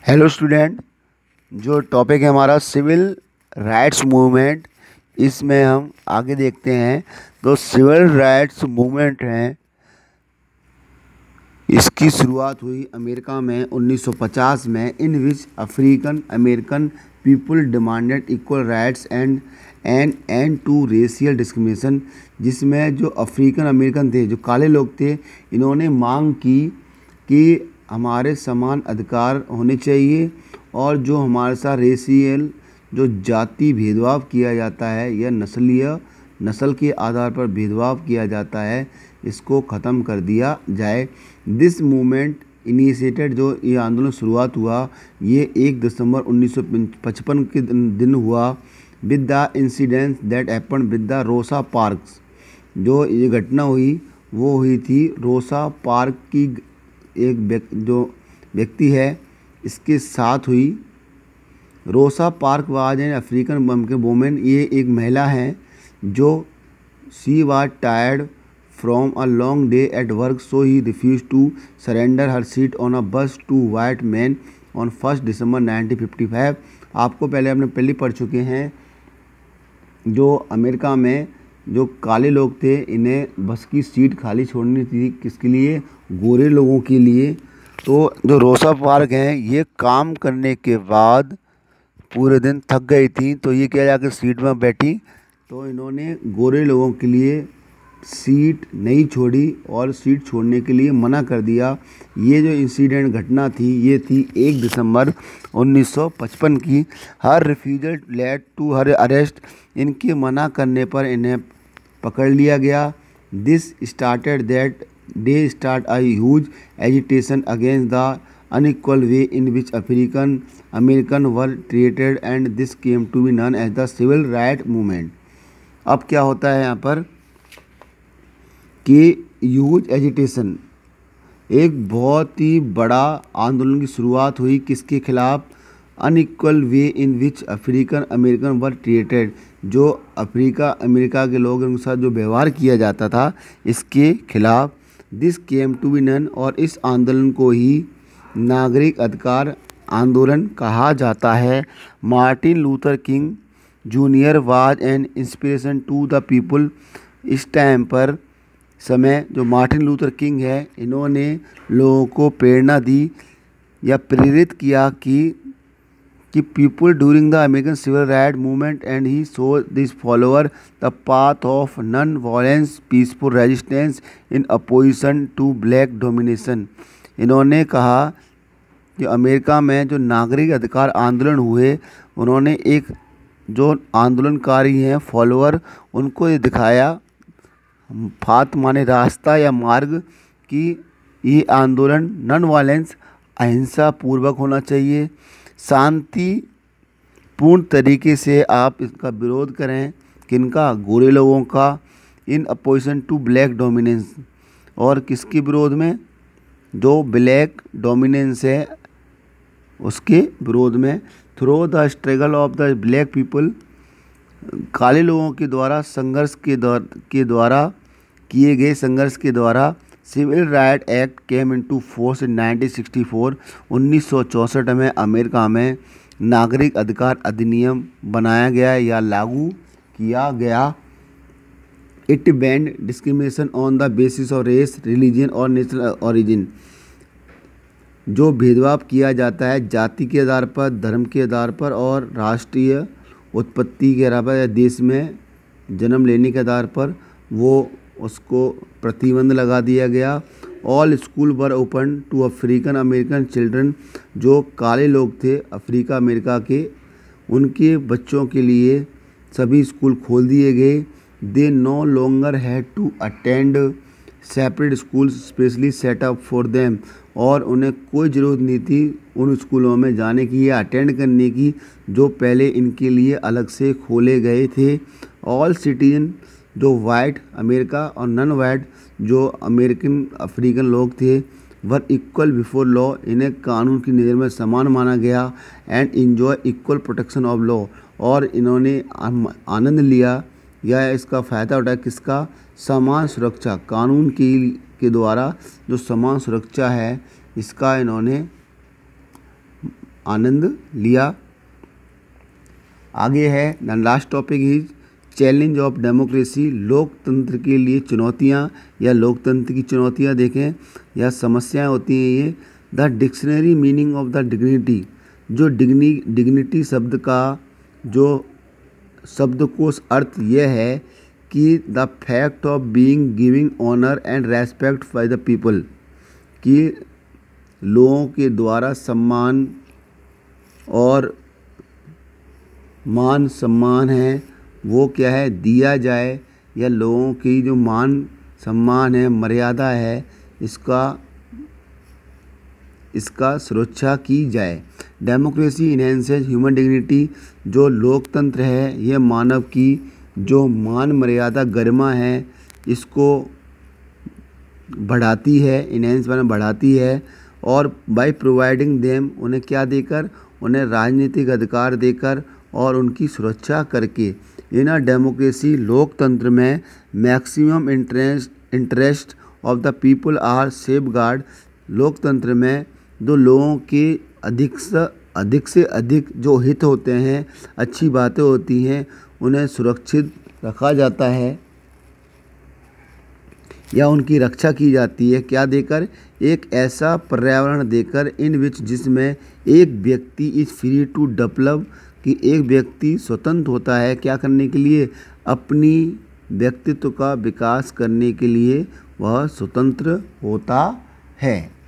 Hello student. जो topic है हमारा सिविल राइट्स मूवमेंट, इसमें हम आगे देखते हैं। तो सिविल राइट्स मूवमेंट है, इसकी शुरुआत हुई अमेरिका में 1950 में, in which African American people demanded equal rights and and to racial discrimination. जिसमें जो अफ्रीकन अमेरिकन थे, जो काले लोग थे, इन्होंने मांग की कि हमारे समान अधिकार होने चाहिए और जो हमारे साथ रेशियल जो जाति भेदभाव किया जाता है या नस्ल के आधार पर भेदभाव किया जाता है, इसको ख़त्म कर दिया जाए। दिस मूवमेंट इनिशिएटेड, जो ये आंदोलन शुरुआत हुआ, ये 1 दिसंबर 1955 के दिन हुआ with the incident that happen with the Rosa Parks. जो ये घटना हुई वो हुई थी रोसा पार्क की जो व्यक्ति है इसके साथ हुई। Rosa Park was an African women, ये एक महिला है जो she was tired from a long day at work, so he refuse to surrender her seat on a bus to white man on 1 दिसंबर 1955। आपको पहले पढ़ चुके हैं। जो अमेरिका में जो काले लोग थे, इन्हें बस की सीट खाली छोड़नी थी, किसके लिए? गोरे लोगों के लिए। तो जो रोसा पार्क हैं, ये काम करने के बाद पूरे दिन थक गई थी, तो ये क्या जाकर सीट में बैठी, तो इन्होंने गोरे लोगों के लिए सीट नहीं छोड़ी और सीट छोड़ने के लिए मना कर दिया। ये जो इंसिडेंट घटना थी, ये थी 1 दिसंबर 1955 की। Her refusal led to her arrest, इनके मना करने पर इन्हें पकड़ लिया गया। This started that day start a huge agitation against the unequal way in which African American were treated, and this came to be known as the civil right movement। अब क्या होता है यहाँ पर कि ह्यूज एजिटेशन, एक बहुत ही बड़ा आंदोलन की शुरुआत हुई, किसके खिलाफ? Unequal way in which African American were treated, जो अमेरिका के लोग उनके साथ जो व्यवहार किया जाता था, इसके खिलाफ। This came to be none, और इस आंदोलन को ही नागरिक अधिकार आंदोलन कहा जाता है। Martin Luther King Junior was an inspiration to the people. इस टाइम पर समय जो मार्टिन लूथर किंग है, इन्होंने लोगों को प्रेरणा दी या प्रेरित किया कि people during the American civil right movement, and he show this follower the path of non violence peaceful resistance in opposition to black domination. इन्होंने कहा कि अमेरिका में जो नागरिक अधिकार आंदोलन हुए, उन्होंने एक जो आंदोलनकारी हैं फॉलोअर, उनको ये दिखाया फात माने रास्ता या मार्ग, कि ये आंदोलन नॉन वायलेंस अहिंसा पूर्वक होना चाहिए, शांति पूर्ण तरीके से आप इसका विरोध करें। किनका? गोरे लोगों का। In opposition to black dominance, और किसके विरोध में? जो ब्लैक डोमिनेंस है उसके विरोध में। Through the struggle of the black people, काले लोगों के द्वारा संघर्ष के द्वारा किए गए संघर्ष के द्वारा civil right act came into force in 1964। 1964 में अमेरिका में नागरिक अधिकार अधिनियम बनाया गया या लागू किया गया। It band discrimination on the basis of race, religion और नेशनल ओरिजिन। जो भेदभाव किया जाता है जाति के आधार पर, धर्म के आधार पर और राष्ट्रीय उत्पत्ति के आधार पर या देश में जन्म लेने के आधार पर, वो उसको प्रतिबंध लगा दिया गया। All school were open to African American children. जो काले लोग थे अफ्रीका अमेरिका के, उनके बच्चों के लिए सभी स्कूल खोल दिए गए। They no longer had to attend separate school specially set up for them, और उन्हें कोई ज़रूरत नहीं थी उन स्कूलों में जाने की या अटेंड करने की जो पहले इनके लिए अलग से खोले गए थे। ऑल सिटीजन, जो वाइट अमेरिका और नॉन वाइट जो अमेरिकन अफ्रीकन लोग थे, वर इक्वल बिफोर लॉ, इन्हें कानून की नज़र में समान माना गया। And enjoy equal protection of law, और इन्होंने आनंद लिया या इसका फ़ायदा उठाया, किसका? समान सुरक्षा, कानून के द्वारा जो समान सुरक्षा है, इसका इन्होंने आनंद लिया। आगे है the last topic is challenge of democracy, लोकतंत्र के लिए चुनौतियाँ या लोकतंत्र की चुनौतियाँ देखें या समस्याएं होती हैं ये। The dictionary meaning of the dignity, जो डिग्निटी शब्द का जो शब्दकोश अर्थ यह है कि the fact of being giving honour and respect by the people, कि लोगों के द्वारा सम्मान और मान सम्मान है वो क्या है दिया जाए, या लोगों की जो मान सम्मान है मर्यादा है इसका सुरक्षा की जाए। डेमोक्रेसी इनहेंसेस ह्यूमन डिग्निटी, जो लोकतंत्र है यह मानव की जो मान मर्यादा गरिमा है इसको बढ़ाती है, इनहेंस माने बढ़ाती है। और बाय प्रोवाइडिंग देम, उन्हें क्या देकर, उन्हें राजनीतिक अधिकार देकर और उनकी सुरक्षा करके। इन अ डेमोक्रेसी, लोकतंत्र में maximum interest of the people are safeguard, लोकतंत्र में जो लोगों के अधिक से अधिक जो हित होते हैं, अच्छी बातें होती हैं, उन्हें सुरक्षित रखा जाता है या उनकी रक्षा की जाती है। क्या देकर, एक ऐसा पर्यावरण देकर इन विच जिसमें एक व्यक्ति इज फ्री टू डेवलप, कि एक व्यक्ति स्वतंत्र होता है क्या करने के लिए, अपनी व्यक्तित्व का विकास करने के लिए वह स्वतंत्र होता है।